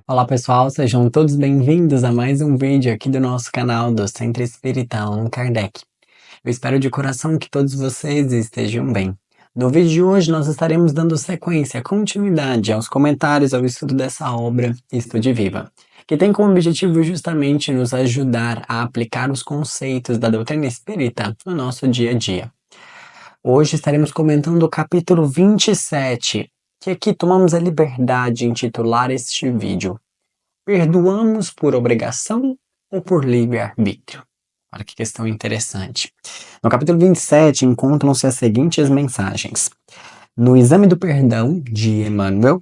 Olá pessoal, sejam todos bem-vindos a mais um vídeo aqui do nosso canal do Centro Espírita Allan Kardec. Eu espero de coração que todos vocês estejam bem. No vídeo de hoje nós estaremos dando sequência, continuidade aos comentários ao estudo dessa obra Estude Viva, que tem como objetivo justamente nos ajudar a aplicar os conceitos da doutrina espírita no nosso dia a dia. Hoje estaremos comentando o capítulo 27, que aqui tomamos a liberdade de intitular este vídeo: Perdoamos por obrigação ou por livre-arbítrio? Olha que questão interessante. No capítulo 27 encontram-se as seguintes mensagens: No Exame do Perdão, de Emmanuel,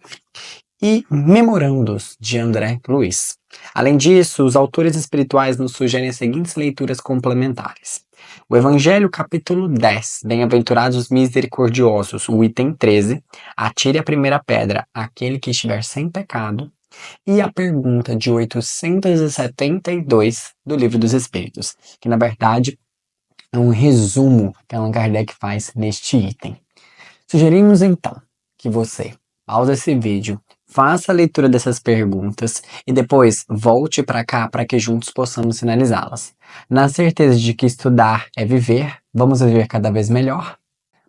e Memorandos, de André Luiz. Além disso, os autores espirituais nos sugerem as seguintes leituras complementares: o Evangelho, capítulo 10, Bem-aventurados os misericordiosos, o item 13, atire a primeira pedra aquele que estiver sem pecado, e a pergunta de 872 do Livro dos Espíritos, que na verdade é um resumo que Allan Kardec faz neste item. Sugerimos então que você pause esse vídeo, faça a leitura dessas perguntas e depois volte para cá para que juntos possamos finalizá-las. Na certeza de que estudar é viver, vamos viver cada vez melhor?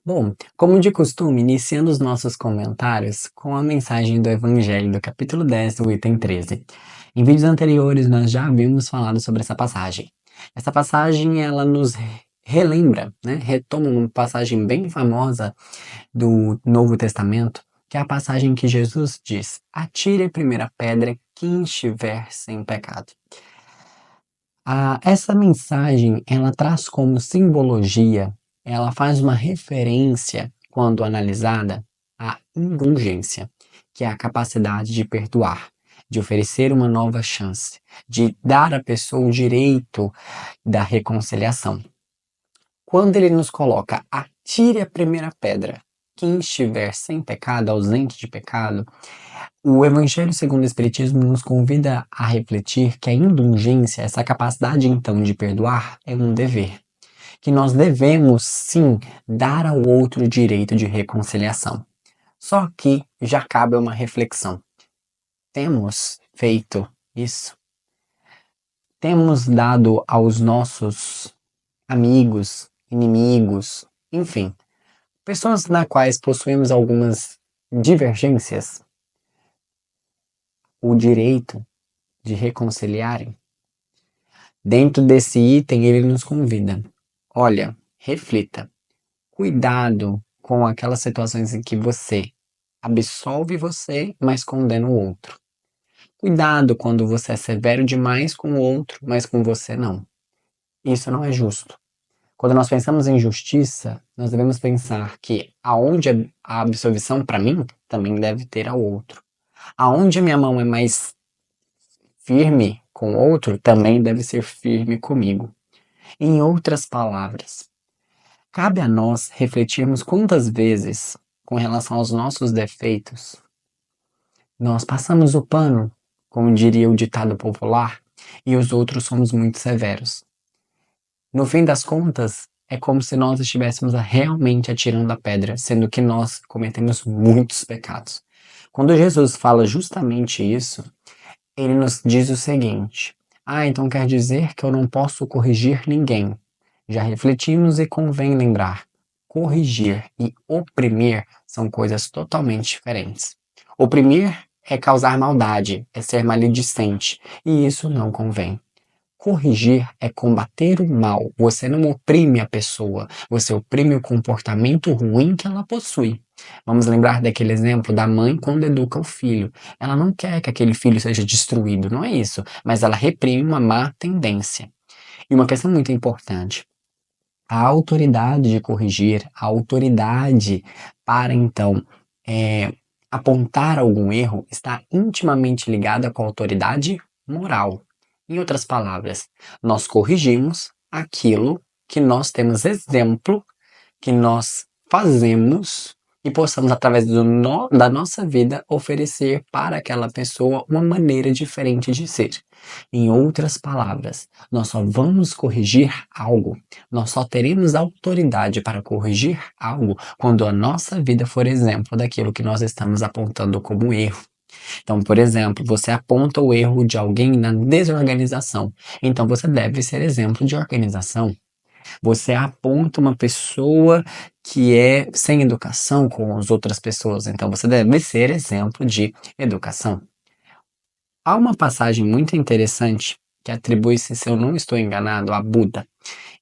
Bom, como de costume, iniciando os nossos comentários com a mensagem do Evangelho do capítulo 10, do item 13. Em vídeos anteriores nós já havíamos falado sobre essa passagem. Essa passagem ela nos relembra, retoma uma passagem bem famosa do Novo Testamento, que é a passagem que Jesus diz: atire a primeira pedra quem estiver sem pecado. Essa mensagem ela traz como simbologia, ela faz uma referência, quando analisada, à indulgência, que é a capacidade de perdoar, de oferecer uma nova chance, de dar à pessoa o direito da reconciliação. Quando ele nos coloca, atire a primeira pedra, quem estiver sem pecado, ausente de pecado, o Evangelho segundo o Espiritismo nos convida a refletir que a indulgência, essa capacidade então de perdoar, é um dever. Que nós devemos sim dar ao outro o direito de reconciliação. Só que já cabe uma reflexão. Temos feito isso? Temos dado aos nossos amigos, inimigos, enfim, pessoas nas quais possuímos algumas divergências, o direito de reconciliarem? Dentro desse item, ele nos convida: olha, reflita, cuidado com aquelas situações em que você absolve você, mas condena o outro. Cuidado quando você é severo demais com o outro, mas com você não. Isso não é justo. Quando nós pensamos em justiça, nós devemos pensar que aonde a absolvição para mim, também deve ter ao outro. Aonde a minha mão é mais firme com o outro, também deve ser firme comigo. Em outras palavras, cabe a nós refletirmos quantas vezes, com relação aos nossos defeitos, nós passamos o pano, como diria o ditado popular, e os outros somos muito severos. No fim das contas, é como se nós estivéssemos realmente atirando a pedra, sendo que nós cometemos muitos pecados. Quando Jesus fala justamente isso, ele nos diz o seguinte: então quer dizer que eu não posso corrigir ninguém. Já refletimos e convém lembrar: corrigir e oprimir são coisas totalmente diferentes. Oprimir é causar maldade, é ser maledicente, e isso não convém. Corrigir é combater o mal. Você não oprime a pessoa, você oprime o comportamento ruim que ela possui. Vamos lembrar daquele exemplo da mãe quando educa o filho. Ela não quer que aquele filho seja destruído, não é isso, mas ela reprime uma má tendência. E uma questão muito importante: a autoridade de corrigir, a autoridade para então apontar algum erro está intimamente ligada com a autoridade moral. Em outras palavras, nós corrigimos aquilo que nós temos exemplo, que nós fazemos e possamos, através da nossa vida, oferecer para aquela pessoa uma maneira diferente de ser. Em outras palavras, nós só vamos corrigir algo, nós só teremos autoridade para corrigir algo quando a nossa vida for exemplo daquilo que nós estamos apontando como erro. Então, por exemplo, você aponta o erro de alguém na desorganização. Então, você deve ser exemplo de organização. Você aponta uma pessoa que é sem educação com as outras pessoas. Então, você deve ser exemplo de educação. Há uma passagem muito interessante que atribui-se, se eu não estou enganado, a Buda,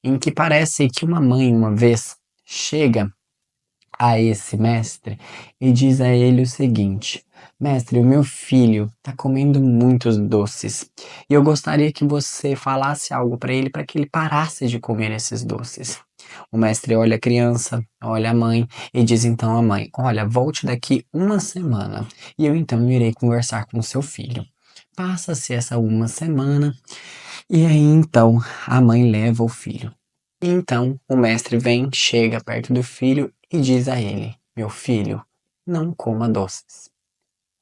em que parece que uma mãe, uma vez, chega a esse mestre e diz a ele o seguinte: Mestre, o meu filho está comendo muitos doces e eu gostaria que você falasse algo para que ele parasse de comer esses doces. O mestre olha a criança, olha a mãe e diz então à mãe: Olha, volte daqui uma semana e eu então irei conversar com seu filho. Passa-se essa uma semana e aí então a mãe leva o filho. E então o mestre vem, chega perto do filho e diz a ele: Meu filho, não coma doces.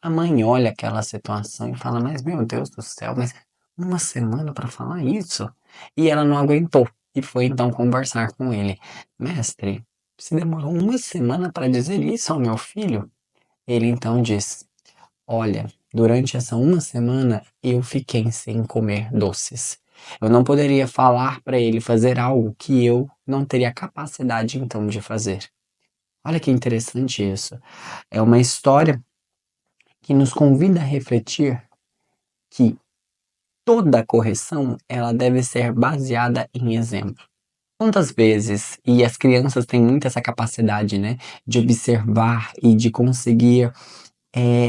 A mãe olha aquela situação e fala: Mas meu Deus do céu, mas uma semana para falar isso? E ela não aguentou e foi então conversar com ele: Mestre, se demorou uma semana para dizer isso ao meu filho? Ele então diz: Olha, durante essa uma semana eu fiquei sem comer doces. Eu não poderia falar para ele fazer algo que eu não teria capacidade então de fazer. Olha que interessante isso. É uma história que nos convida a refletir que toda correção ela deve ser baseada em exemplo. Quantas vezes, e as crianças têm muito essa capacidade, né, de observar e de conseguir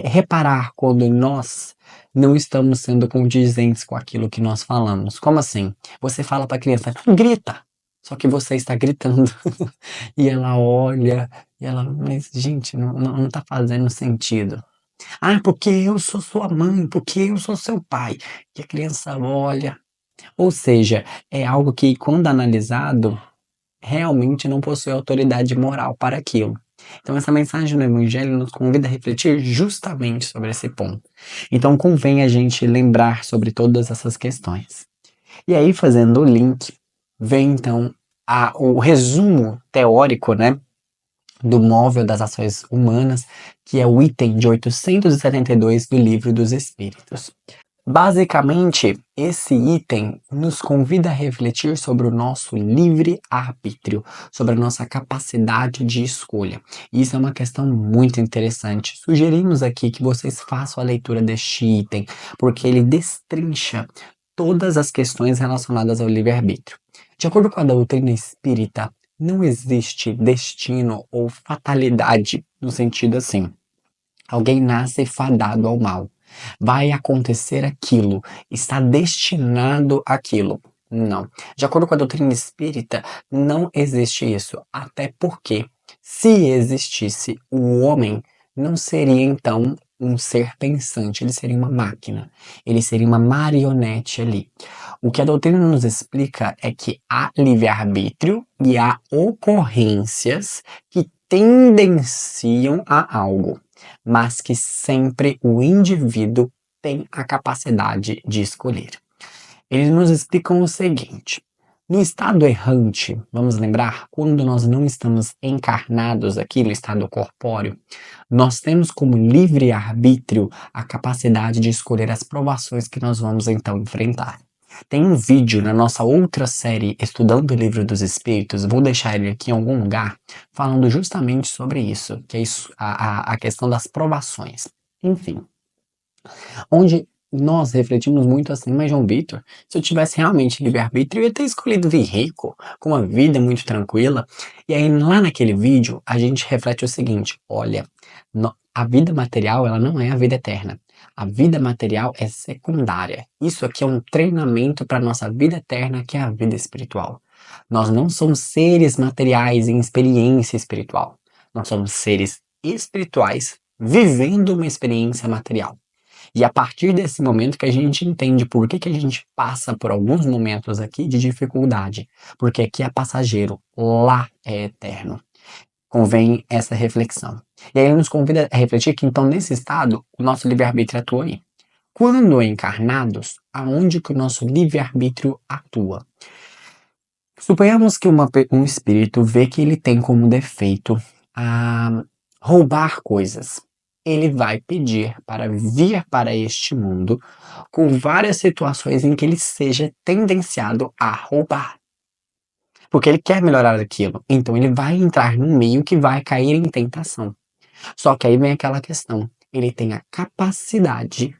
reparar quando nós não estamos sendo condizentes com aquilo que nós falamos. Como assim? Você fala para a criança, "Não grita!" Só que você está gritando. E ela olha, e ela, mas gente, não tá fazendo sentido. Ah, porque eu sou sua mãe, porque eu sou seu pai. E a criança olha. Ou seja, é algo que, quando analisado, realmente não possui autoridade moral para aquilo. Então, essa mensagem do Evangelho nos convida a refletir justamente sobre esse ponto. Então, convém a gente lembrar sobre todas essas questões. E aí, fazendo o link, vem então o resumo teórico, né, do móvel das ações humanas, que é o item de 872 do Livro dos Espíritos. Basicamente, esse item nos convida a refletir sobre o nosso livre-arbítrio, sobre a nossa capacidade de escolha. E isso é uma questão muito interessante. Sugerimos aqui que vocês façam a leitura deste item, porque ele destrincha todas as questões relacionadas ao livre-arbítrio. De acordo com a doutrina espírita, não existe destino ou fatalidade no sentido assim. Alguém nasce fadado ao mal. Vai acontecer aquilo, está destinado àquilo. Não. De acordo com a doutrina espírita, não existe isso. Até porque, se existisse o homem, não seria então um ser pensante, ele seria uma máquina, ele seria uma marionete ali. O que a doutrina nos explica é que há livre-arbítrio e há ocorrências que tendenciam a algo, mas que sempre o indivíduo tem a capacidade de escolher. Eles nos explicam o seguinte: no estado errante, vamos lembrar, quando nós não estamos encarnados aqui no estado corpóreo, nós temos como livre-arbítrio a capacidade de escolher as provações que nós vamos então enfrentar. Tem um vídeo na nossa outra série Estudando o Livro dos Espíritos, vou deixar ele aqui em algum lugar, falando justamente sobre isso, que é isso, a questão das provações. Enfim, onde nós refletimos muito assim, mas João Vitor, se eu tivesse realmente livre-arbítrio, eu ia ter escolhido vir rico, com uma vida muito tranquila. E aí, lá naquele vídeo, a gente reflete o seguinte: olha, a vida material, ela não é a vida eterna. A vida material é secundária. Isso aqui é um treinamento para a nossa vida eterna, que é a vida espiritual. Nós não somos seres materiais em experiência espiritual. Nós somos seres espirituais vivendo uma experiência material. E a partir desse momento que a gente entende por que a gente passa por alguns momentos aqui de dificuldade, porque aqui é passageiro, lá é eterno. Convém essa reflexão. E aí ele nos convida a refletir que então nesse estado o nosso livre-arbítrio atua aí. Quando encarnados, aonde que o nosso livre-arbítrio atua? Suponhamos que um espírito vê que ele tem como defeito roubar coisas. ele vai pedir para vir para este mundo com várias situações em que ele seja tendenciado a roubar. Porque ele quer melhorar aquilo. Então ele vai entrar num meio que vai cair em tentação. Só que aí vem aquela questão. Ele tem a capacidade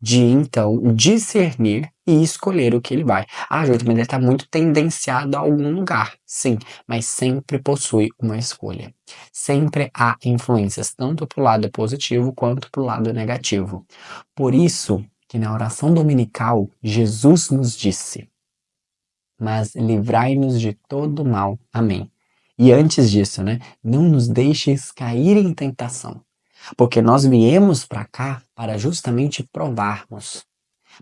de então discernir e escolher o que ele vai. Ah, Júlio, mas ele está muito tendenciado a algum lugar. Sim, mas sempre possui uma escolha. Sempre há influências, tanto para o lado positivo quanto para o lado negativo. Por isso que na oração dominical, Jesus nos disse: mas livrai-nos de todo mal. Amém. E antes disso, né? Não nos deixes cair em tentação, porque nós viemos para cá para justamente provarmos,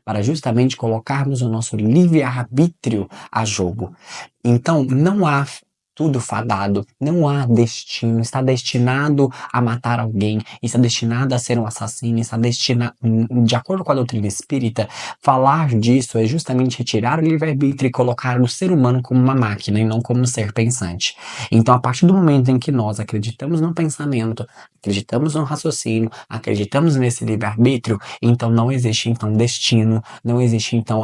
para justamente colocarmos o nosso livre-arbítrio a jogo. Então, não há tudo fadado, não há destino, está destinado a matar alguém, está destinado a ser um assassino, está destinado, de acordo com a doutrina espírita, falar disso é justamente retirar o livre-arbítrio e colocar o ser humano como uma máquina e não como um ser pensante. Então, a partir do momento em que nós acreditamos no pensamento, acreditamos no raciocínio, acreditamos nesse livre-arbítrio, então não existe então destino, não existe então,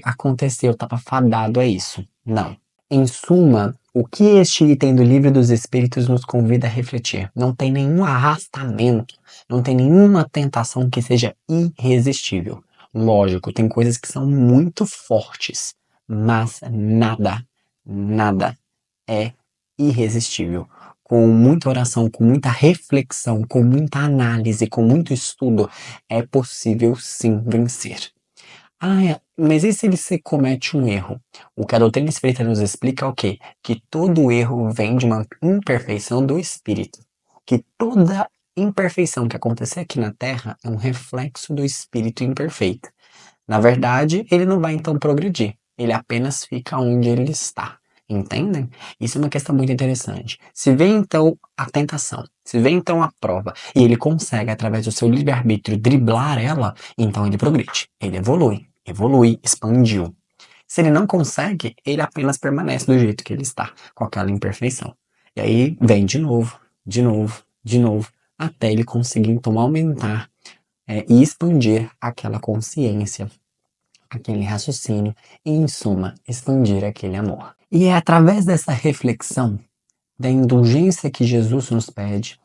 aconteceu, estava fadado a isso. Não. Em suma, o que este item do Livro dos Espíritos nos convida a refletir? Não tem nenhum arrastamento, não tem nenhuma tentação que seja irresistível. Lógico, tem coisas que são muito fortes, mas nada é irresistível. Com muita oração, com muita reflexão, com muita análise, com muito estudo, é possível sim vencer. Mas e se você comete um erro? O que a doutrina espírita nos explica é o quê? Que todo erro vem de uma imperfeição do espírito. Que toda imperfeição que acontecer aqui na Terra é um reflexo do espírito imperfeito. Na verdade, ele não vai então progredir. Ele apenas fica onde ele está. Entendem? Isso é uma questão muito interessante. Se vem então a tentação, se vem então a prova, e ele consegue, através do seu livre-arbítrio, driblar ela, então ele progride, ele evolui, expandiu. Se ele não consegue, ele apenas permanece do jeito que ele está, com aquela imperfeição. E aí vem de novo, até ele conseguir então aumentar e expandir aquela consciência, aquele raciocínio e, em suma, expandir aquele amor. E é através dessa reflexão, da indulgência que Jesus nos pede,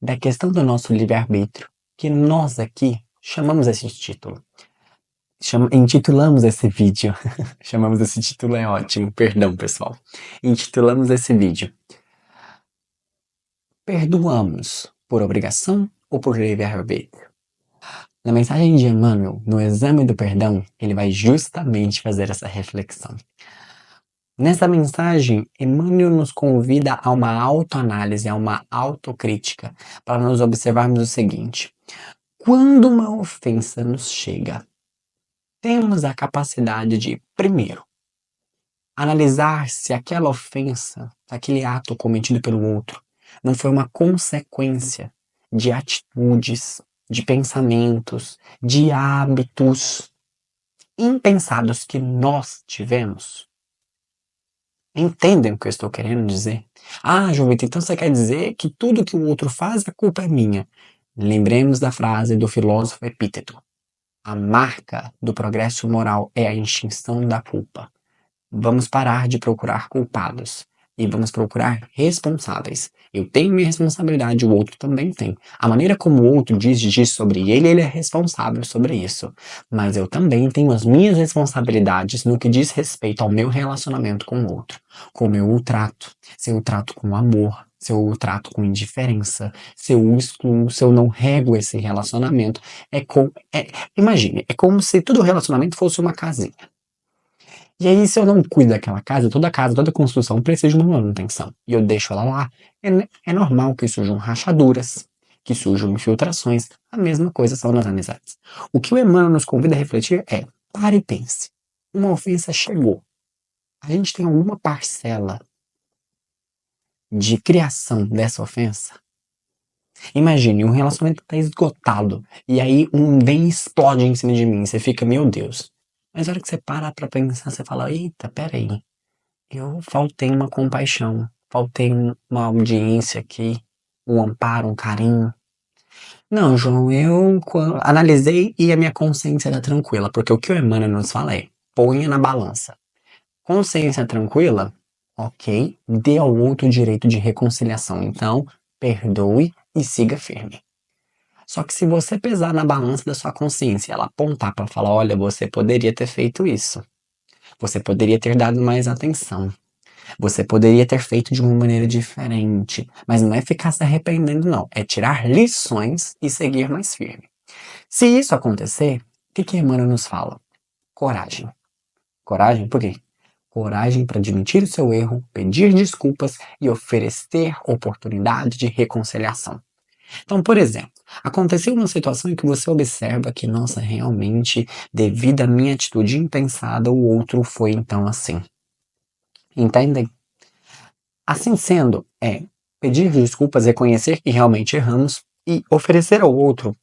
da questão do nosso livre-arbítrio, que nós aqui chamamos esse título. Intitulamos esse vídeo. Chamamos esse título, é ótimo, perdão pessoal. Intitulamos esse vídeo: perdoamos por obrigação ou por livre-arbítrio? Na mensagem de Emmanuel, no exame do perdão, ele vai justamente fazer essa reflexão. Nessa mensagem, Emmanuel nos convida a uma autoanálise, a uma autocrítica, para nos observarmos o seguinte: quando uma ofensa nos chega, temos a capacidade de, primeiro, analisar se aquela ofensa, aquele ato cometido pelo outro, não foi uma consequência de atitudes, de pensamentos, de hábitos impensados que nós tivemos. Entendem o que eu estou querendo dizer? Ah, Jovita, então você quer dizer que tudo que o outro faz, a culpa é minha. Lembremos da frase do filósofo Epíteto: a marca do progresso moral é a extinção da culpa. Vamos parar de procurar culpados e vamos procurar responsáveis. Eu tenho minha responsabilidade, o outro também tem. A maneira como o outro diz sobre ele é responsável sobre isso. Mas eu também tenho as minhas responsabilidades no que diz respeito ao meu relacionamento com o outro. Como eu o trato, se eu o trato com amor, se eu o trato com indiferença, se eu o excluo, se eu não rego esse relacionamento. Imagine, é como se todo relacionamento fosse uma casinha. E aí, se eu não cuido daquela casa, toda construção precisa de uma manutenção. E eu deixo ela lá, é normal que surjam rachaduras, que surjam infiltrações. A mesma coisa são nas amizades. O que o Emmanuel nos convida a refletir é: pare e pense. Uma ofensa chegou. A gente tem alguma parcela de criação dessa ofensa? Imagine, um relacionamento está esgotado. E aí vem e explode em cima de mim. Você fica, meu Deus. Mas na hora que você para pra pensar, você fala: eita, peraí. Eu faltei uma compaixão, faltei uma audiência aqui, um amparo, um carinho. Não, João, eu analisei e a minha consciência tá tranquila, porque o que o Emmanuel nos fala é, ponha na balança. Consciência tranquila, ok, dê ao outro o direito de reconciliação. Então, perdoe e siga firme. Só que se você pesar na balança da sua consciência, ela apontar para falar, olha, você poderia ter feito isso. Você poderia ter dado mais atenção. Você poderia ter feito de uma maneira diferente. Mas não é ficar se arrependendo, não. É tirar lições e seguir mais firme. Se isso acontecer, o que Emmanuel nos fala? Coragem. Coragem por quê? Coragem para admitir o seu erro, pedir desculpas e oferecer oportunidade de reconciliação. Então, por exemplo, aconteceu uma situação em que você observa que, nossa, realmente, devido à minha atitude impensada, o outro foi então assim. Entendem? Assim sendo, é pedir desculpas, reconhecer que realmente erramos e oferecer ao outro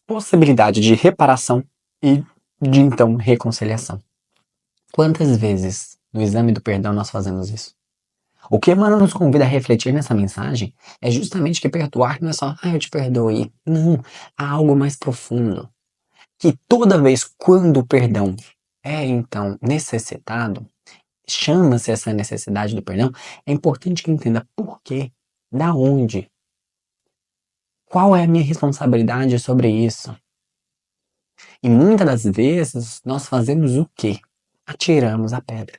possibilidade de reparação e de então reconciliação. Quantas vezes no exame do perdão nós fazemos isso? O que Emmanuel nos convida a refletir nessa mensagem é justamente que perdoar não é só, eu te perdoei. Não, há algo mais profundo. Que toda vez quando o perdão é então necessitado, chama-se essa necessidade do perdão, é importante que entenda por quê, da onde, qual é a minha responsabilidade sobre isso. E muitas das vezes nós fazemos o quê? Atiramos a pedra.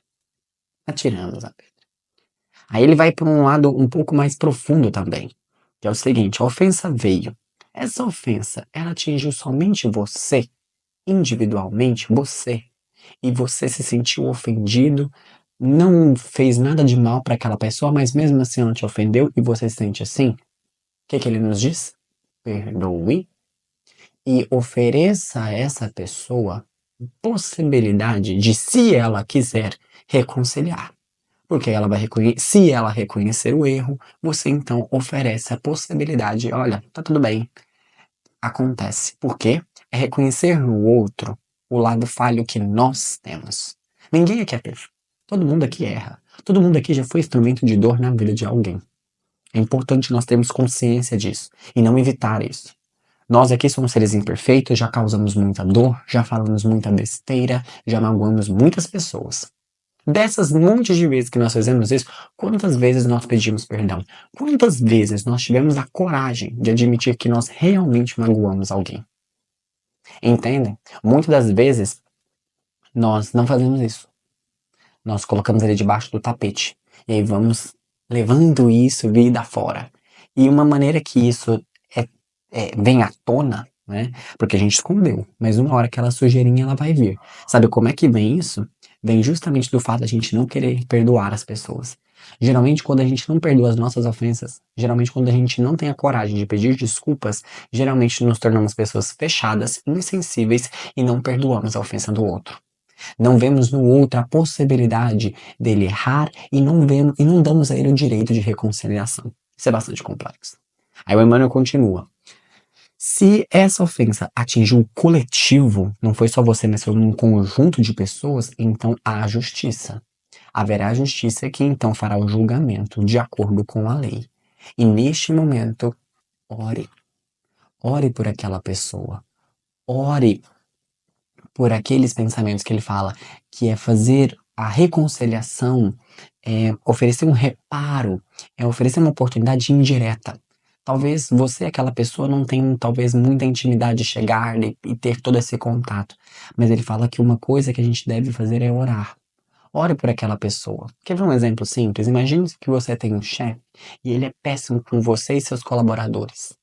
Atiramos a pedra. Aí ele vai para um lado um pouco mais profundo também, que é o seguinte, a ofensa veio. Essa ofensa, ela atingiu somente você, individualmente, você, e você se sentiu ofendido, não fez nada de mal para aquela pessoa, mas mesmo assim ela te ofendeu e você se sente assim? O que ele nos diz? Perdoe e ofereça a essa pessoa possibilidade de, se ela quiser, reconciliar. Porque ela vai se ela reconhecer o erro, você então oferece a possibilidade, olha, tá tudo bem, acontece. Por quê? É reconhecer no outro o lado falho que nós temos. Ninguém aqui é perfeito. Todo mundo aqui erra. Todo mundo aqui já foi instrumento de dor na vida de alguém. É importante nós termos consciência disso e não evitar isso. Nós aqui somos seres imperfeitos, já causamos muita dor, já falamos muita besteira, já magoamos muitas pessoas. Dessas montes de vezes que nós fazemos isso, quantas vezes nós pedimos perdão? Quantas vezes nós tivemos a coragem de admitir que nós realmente magoamos alguém? Entendem? Muitas das vezes nós não fazemos isso. Nós colocamos ele debaixo do tapete. E aí vamos levando isso vida fora. E uma maneira que isso vem à tona, né? Porque a gente escondeu. Mas uma hora aquela sujeirinha ela vai vir. Sabe como é que vem isso? Vem justamente do fato de a gente não querer perdoar as pessoas. Geralmente, quando a gente não perdoa as nossas ofensas, geralmente, quando a gente não tem a coragem de pedir desculpas, geralmente nos tornamos pessoas fechadas, insensíveis e não perdoamos a ofensa do outro. Não vemos no outro a possibilidade dele errar e não damos a ele o direito de reconciliação. Isso é bastante complexo. Aí o Emmanuel continua. Se essa ofensa atingiu o coletivo, não foi só você, mas foi um conjunto de pessoas, então há justiça. Haverá justiça que então fará o julgamento de acordo com a lei. E neste momento, ore. Ore por aquela pessoa. Ore por aqueles pensamentos que ele fala, que é fazer a reconciliação, é oferecer um reparo, é oferecer uma oportunidade indireta. Talvez você, aquela pessoa, não tenha talvez muita intimidade de chegar e ter todo esse contato. Mas ele fala que uma coisa que a gente deve fazer é orar. Ore por aquela pessoa. Quer ver um exemplo simples? Imagine que você tem um chefe e ele é péssimo com você e seus colaboradores.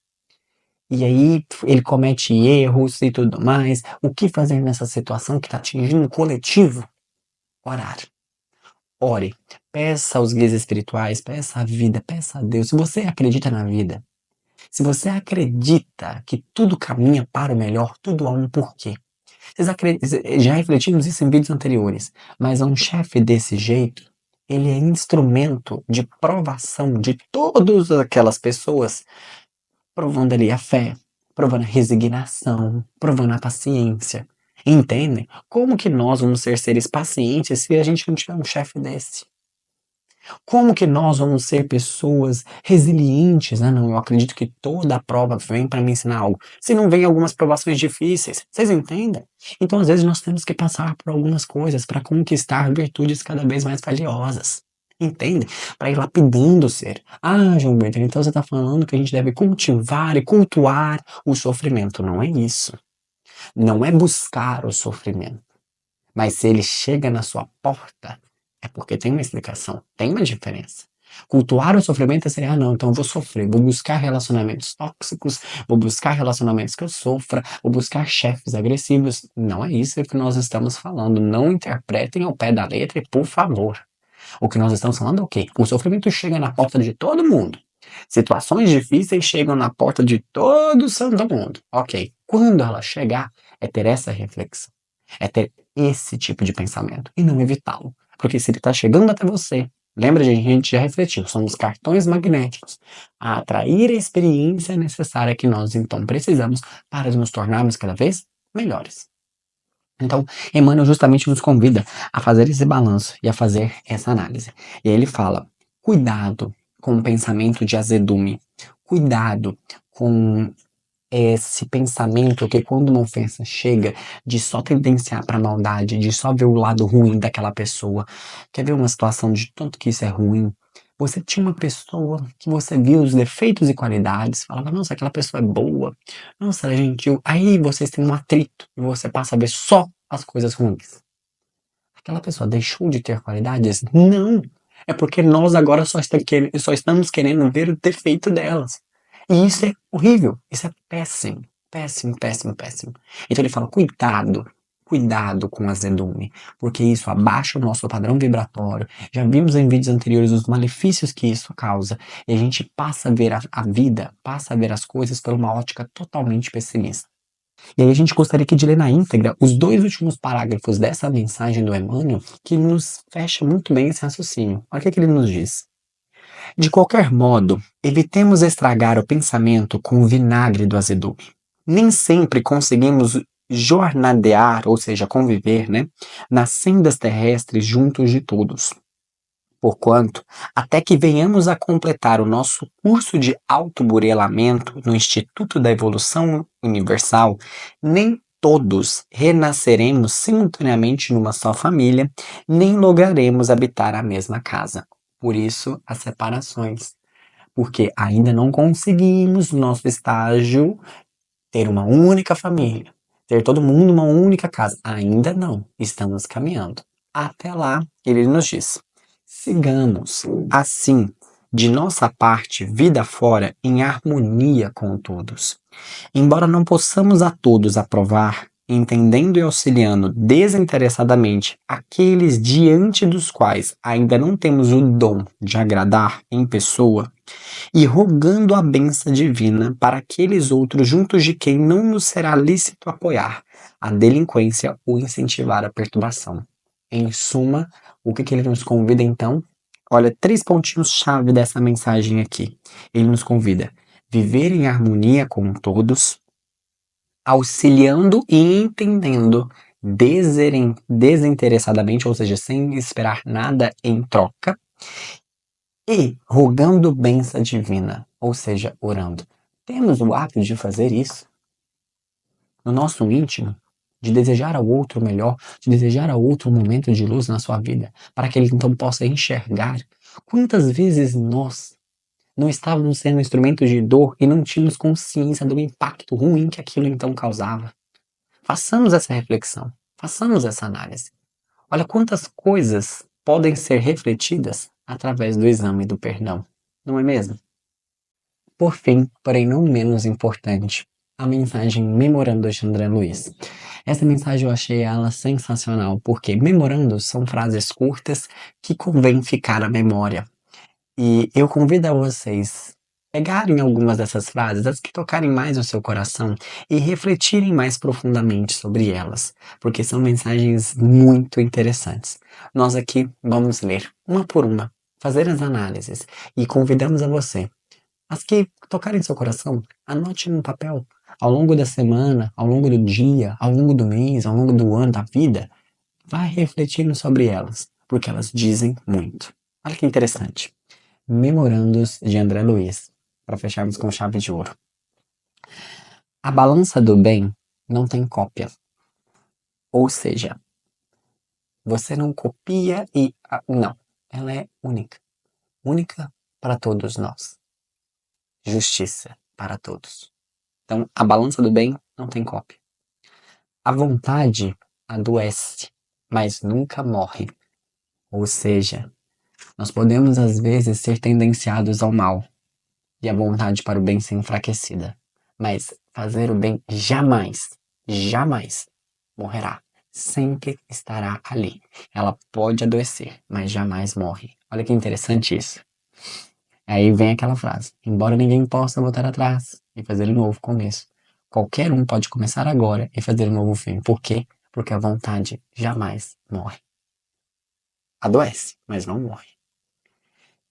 E aí ele comete erros e tudo mais. O que fazer nessa situação que está atingindo o coletivo? Orar. Ore. Peça aos guias espirituais, peça a vida, peça a Deus. Se você acredita na vida, se você acredita que tudo caminha para o melhor, tudo há um porquê. Já refletimos isso em vídeos anteriores, mas um chefe desse jeito, ele é instrumento de provação de todas aquelas pessoas, provando ali a fé, provando a resignação, provando a paciência. Entendem? Como que nós vamos ser seres pacientes se a gente não tiver um chefe desse? Como que nós vamos ser pessoas resilientes? Ah, não, eu acredito que toda prova vem para me ensinar algo. Se não vem algumas provações difíceis, vocês entendem? Então, às vezes, nós temos que passar por algumas coisas para conquistar virtudes cada vez mais valiosas. Entende? Para ir lapidando o ser. Ah, João Vitor, então você está falando que a gente deve cultivar e cultuar o sofrimento. Não é isso. Não é buscar o sofrimento. Mas se ele chega na sua porta, é porque tem uma explicação, tem uma diferença. Cultuar o sofrimento é ser, ah, não, então eu vou sofrer, vou buscar relacionamentos tóxicos, vou buscar relacionamentos que eu sofra, vou buscar chefes agressivos. Não é isso que nós estamos falando. Não interpretem ao pé da letra e, por favor. O que nós estamos falando é o quê? O sofrimento chega na porta de todo mundo. Situações difíceis chegam na porta de todo santo mundo. Ok. Quando ela chegar, é ter essa reflexão. É ter esse tipo de pensamento e não evitá-lo. Porque se ele está chegando até você, lembra de a gente já refletiu, somos cartões magnéticos a atrair a experiência necessária que nós então precisamos para nos tornarmos cada vez melhores. Então, Emmanuel justamente nos convida a fazer esse balanço e a fazer essa análise. E aí ele fala: cuidado com o pensamento de azedume, cuidado com esse pensamento que quando uma ofensa chega, de só tendenciar para a maldade, de só ver o lado ruim daquela pessoa. Quer ver uma situação de tanto que isso é ruim? Você tinha uma pessoa que você viu os defeitos e qualidades, falava, nossa, aquela pessoa é boa, nossa, ela é gentil. Aí vocês têm um atrito e você passa a ver só as coisas ruins. Aquela pessoa deixou de ter qualidades? Não! É porque nós agora só estamos querendo ver o defeito delas. E isso é horrível, isso é péssimo, péssimo, péssimo, péssimo. Então ele fala: cuidado, cuidado com o azedume, porque isso abaixa o nosso padrão vibratório. Já vimos em vídeos anteriores os malefícios que isso causa, e a gente passa a ver a vida, passa a ver as coisas por uma ótica totalmente pessimista. E aí a gente gostaria aqui de ler na íntegra os dois últimos parágrafos dessa mensagem do Emmanuel, que nos fecha muito bem esse raciocínio. Olha o que é que ele nos diz. De qualquer modo, evitemos estragar o pensamento com o vinagre do azedume. Nem sempre conseguimos jornadear, ou seja, conviver, né, nas sendas terrestres juntos de todos. Porquanto, até que venhamos a completar o nosso curso de autoburelamento no Instituto da Evolução Universal, nem todos renasceremos simultaneamente numa só família, nem lograremos habitar a mesma casa. Por isso, as separações. Porque ainda não conseguimos, no nosso estágio, ter uma única família, ter todo mundo uma única casa. Ainda não, estamos caminhando. Até lá, ele nos diz: sigamos, assim, de nossa parte, vida fora, em harmonia com todos. Embora não possamos a todos aprovar, entendendo e auxiliando desinteressadamente aqueles diante dos quais ainda não temos o dom de agradar em pessoa, e rogando a benção divina para aqueles outros juntos de quem não nos será lícito apoiar a delinquência ou incentivar a perturbação. Em suma, o que ele nos convida então? Olha, 3 pontinhos-chave dessa mensagem aqui. Ele nos convida a viver em harmonia com todos, auxiliando e entendendo desinteressadamente, ou seja, sem esperar nada em troca, e rogando bênção divina, ou seja, orando. Temos o hábito de fazer isso no nosso íntimo, de desejar ao outro o melhor, de desejar ao outro um momento de luz na sua vida, para que ele então possa enxergar. Quantas vezes nós não estávamos sendo instrumentos de dor e não tínhamos consciência do impacto ruim que aquilo então causava? Façamos essa reflexão, façamos essa análise. Olha quantas coisas podem ser refletidas através do exame do perdão, não é mesmo? Por fim, porém não menos importante, a mensagem Memorando de André Luiz. Essa mensagem eu achei ela sensacional, porque memorando são frases curtas que convém ficar na memória. E eu convido a vocês pegarem algumas dessas frases, as que tocarem mais o seu coração, e refletirem mais profundamente sobre elas, porque são mensagens muito interessantes. Nós aqui vamos ler uma por uma, fazer as análises, e convidamos a você, as que tocarem seu coração, anote no papel. Ao longo da semana, ao longo do dia, ao longo do mês, ao longo do ano, da vida, vai refletindo sobre elas, porque elas dizem muito. Olha que interessante. Memorandos de André Luiz, para fecharmos com chave de ouro. A balança do bem não tem cópia. Ou seja, você não copia e. Não. Ela é única. Única para todos nós. Justiça para todos. Então, a balança do bem não tem cópia. A vontade adoece, mas nunca morre. Ou seja, nós podemos às vezes ser tendenciados ao mal e a vontade para o bem ser enfraquecida. Mas fazer o bem jamais, jamais morrerá. Sempre estará ali. Ela pode adoecer, mas jamais morre. Olha que interessante isso. Aí vem aquela frase: embora ninguém possa voltar atrás e fazer um novo começo, qualquer um pode começar agora e fazer um novo fim. Por quê? Porque a vontade jamais morre. Adoece, mas não morre.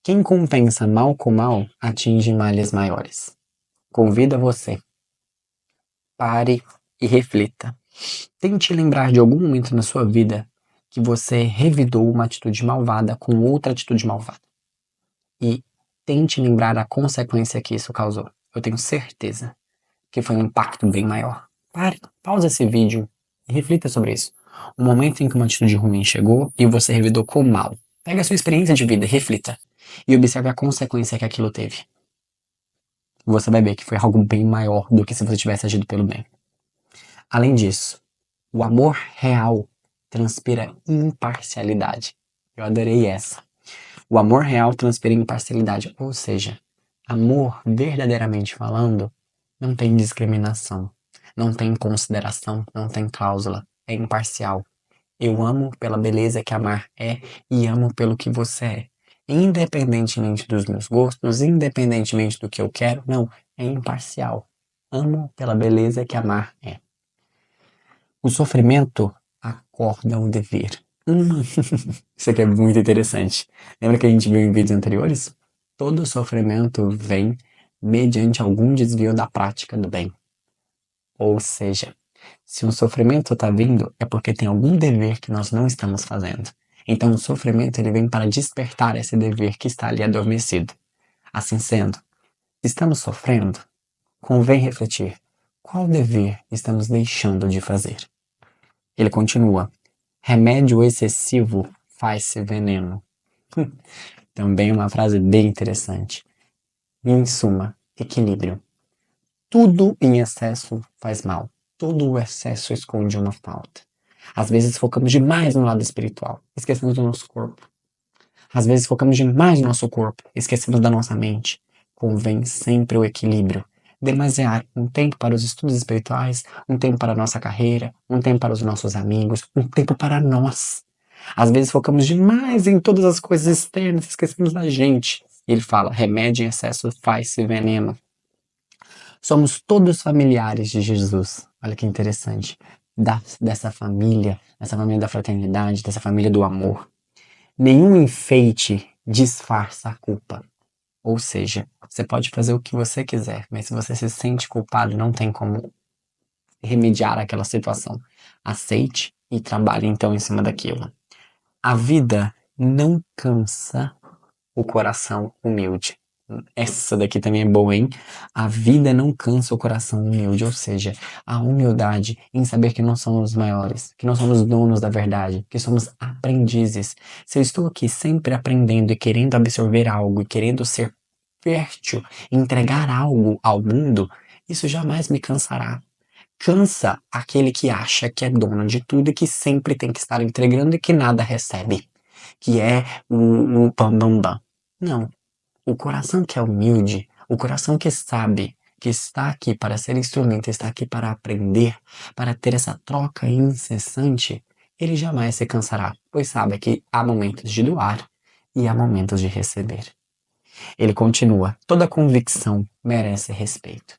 Quem compensa mal com mal atinge males maiores. Convido a você, pare e reflita. Tente lembrar de algum momento na sua vida que você revidou uma atitude malvada com outra atitude malvada. E tente lembrar a consequência que isso causou. Eu tenho certeza que foi um impacto bem maior. Pare, pausa esse vídeo e reflita sobre isso. O momento em que uma atitude ruim chegou e você revidou com mal. Pega a sua experiência de vida e reflita. E observe a consequência que aquilo teve. Você vai ver que foi algo bem maior do que se você tivesse agido pelo bem. Além disso, o amor real transpira imparcialidade. Eu adorei essa. O amor real transpira imparcialidade, ou seja, amor verdadeiramente falando não tem discriminação, não tem consideração, não tem cláusula, é imparcial. Eu amo pela beleza que amar é e amo pelo que você é. Independentemente dos meus gostos, independentemente do que eu quero, não, é imparcial. Amo pela beleza que amar é. O sofrimento acorda o dever. Isso aqui é muito interessante. Lembra que a gente viu em vídeos anteriores? Todo sofrimento vem mediante algum desvio da prática do bem. Ou seja, se um sofrimento está vindo, é porque tem algum dever que nós não estamos fazendo. Então o sofrimento ele vem para despertar esse dever que está ali adormecido. Assim sendo, se estamos sofrendo, convém refletir qual dever estamos deixando de fazer. Ele continua: remédio excessivo faz-se veneno. Também uma frase bem interessante. Em suma, equilíbrio. Tudo em excesso faz mal. Todo o excesso esconde uma falta. Às vezes focamos demais no lado espiritual, esquecemos do nosso corpo. Às vezes focamos demais no nosso corpo, esquecemos da nossa mente. Convém sempre o equilíbrio. Demasiar um tempo para os estudos espirituais, um tempo para a nossa carreira, um tempo para os nossos amigos, um tempo para nós. Às vezes focamos demais em todas as coisas externas, esquecemos da gente. Ele fala: remédio em excesso faz-se veneno. Somos todos familiares de Jesus. Olha que interessante. Dessa família da fraternidade, dessa família do amor. Nenhum enfeite disfarça a culpa. Ou seja, você pode fazer o que você quiser, mas se você se sente culpado, não tem como remediar aquela situação. Aceite e trabalhe então em cima daquilo. A vida não cansa o coração humilde. Essa daqui também é boa, hein? A vida não cansa o coração humilde, ou seja, a humildade em saber que não somos maiores, que não somos donos da verdade, que somos aprendizes. Se eu estou aqui sempre aprendendo e querendo absorver algo, e querendo ser fértil, entregar algo ao mundo, isso jamais me cansará. Cansa aquele que acha que é dono de tudo e que sempre tem que estar entregando e que nada recebe, que é o bam bam bam. Não. O coração que é humilde, o coração que sabe que está aqui para ser instrumento, está aqui para aprender, para ter essa troca incessante, ele jamais se cansará, pois sabe que há momentos de doar e há momentos de receber. Ele continua: toda convicção merece respeito.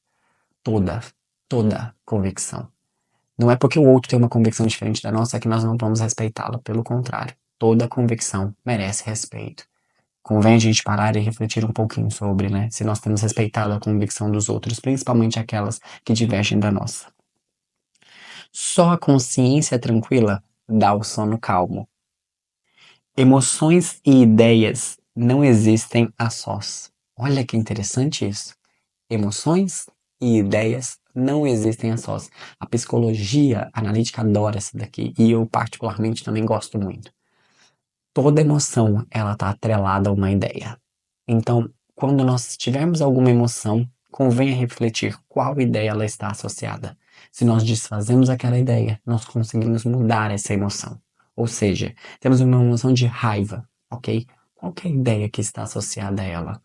Toda, toda convicção. Não é porque o outro tem uma convicção diferente da nossa que nós não vamos respeitá-la, pelo contrário. Toda convicção merece respeito. Convém a gente parar e refletir um pouquinho sobre, né, se nós temos respeitado a convicção dos outros, principalmente aquelas que divergem da nossa. Só a consciência tranquila dá o sono calmo. Emoções e ideias não existem a sós. Olha que interessante isso. Emoções e ideias não existem a sós. A psicologia analítica adora isso daqui e eu particularmente também gosto muito. Toda emoção, ela está atrelada a uma ideia. Então, quando nós tivermos alguma emoção, convém refletir qual ideia ela está associada. Se nós desfazemos aquela ideia, nós conseguimos mudar essa emoção. Ou seja, temos uma emoção de raiva, ok? Qual que é a ideia que está associada a ela?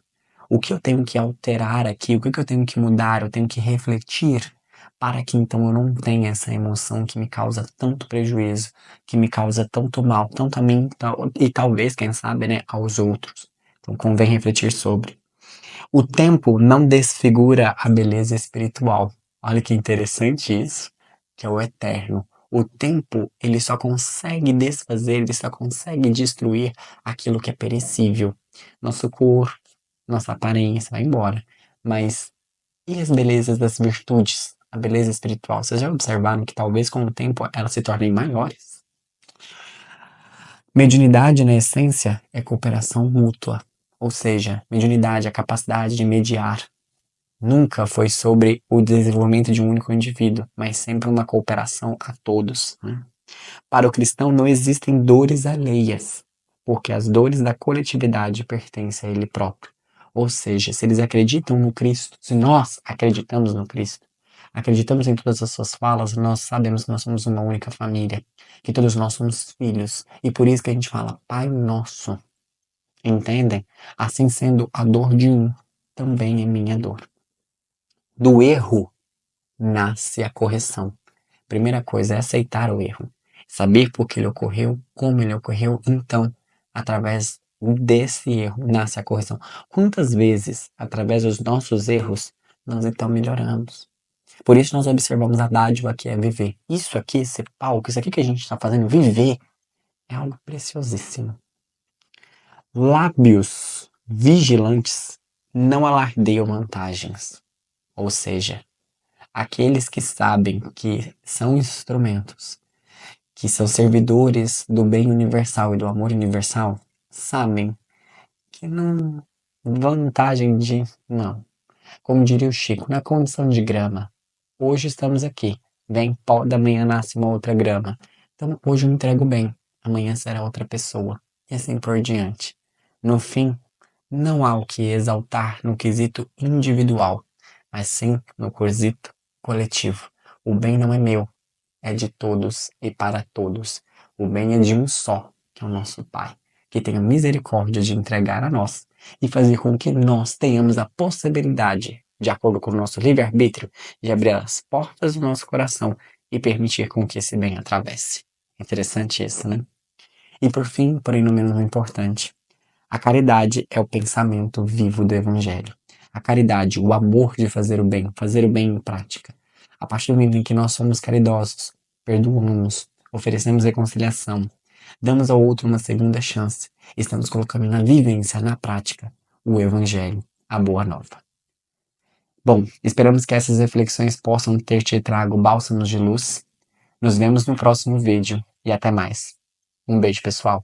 O que eu tenho que alterar aqui? O que eu tenho que mudar? Eu tenho que refletir para que então eu não tenha essa emoção que me causa tanto prejuízo, que me causa tanto mal, tanto a mim e talvez, quem sabe, né, aos outros. Então convém refletir sobre. O tempo não desfigura a beleza espiritual. Olha que interessante isso, que é o eterno. O tempo, ele só consegue desfazer, ele só consegue destruir aquilo que é perecível. Nosso corpo, nossa aparência vai embora. Mas e as belezas das virtudes? A beleza espiritual, vocês já observaram que talvez com o tempo elas se tornem maiores? Mediunidade, na essência, é cooperação mútua. Ou seja, mediunidade é a capacidade de mediar. Nunca foi sobre o desenvolvimento de um único indivíduo, mas sempre uma cooperação a todos, né? Para o cristão não existem dores alheias, porque as dores da coletividade pertencem a ele próprio. Ou seja, se eles acreditam no Cristo, se nós acreditamos no Cristo, acreditamos em todas as suas falas, nós sabemos que nós somos uma única família, que todos nós somos filhos, e por isso que a gente fala Pai Nosso, entendem? Assim sendo, a dor de um também é minha dor. Do erro nasce a correção. Primeira coisa é aceitar o erro, saber por que ele ocorreu, como ele ocorreu, então, através desse erro, nasce a correção. Quantas vezes, através dos nossos erros, nós então melhoramos? Por isso nós observamos a dádiva que é viver. Isso aqui, esse palco, isso aqui que a gente está fazendo, viver, é algo preciosíssimo. Lábios vigilantes não alardeiam vantagens, ou seja, aqueles que sabem que são instrumentos, que são servidores do bem universal e do amor universal, sabem que não vantagem de não. Como diria o Chico, na condição de grama. Hoje estamos aqui, vem pó, da manhã nasce uma outra grama. Então hoje eu entrego bem, amanhã será outra pessoa, e assim por diante. No fim, não há o que exaltar no quesito individual, mas sim no quesito coletivo. O bem não é meu, é de todos e para todos. O bem é de um só, que é o nosso Pai, que tem a misericórdia de entregar a nós e fazer com que nós tenhamos a possibilidade, de acordo com o nosso livre-arbítrio, de abrir as portas do nosso coração e permitir com que esse bem atravesse. Interessante isso, né? E por fim, porém não menos importante, a caridade é o pensamento vivo do Evangelho. A caridade, o amor de fazer o bem em prática. A partir do momento em que nós somos caridosos, perdoamos, oferecemos reconciliação, damos ao outro uma segunda chance, estamos colocando na vivência, na prática, o Evangelho, a Boa Nova. Bom, esperamos que essas reflexões possam ter te trago bálsamos de luz. Nos vemos no próximo vídeo e até mais. Um beijo, pessoal.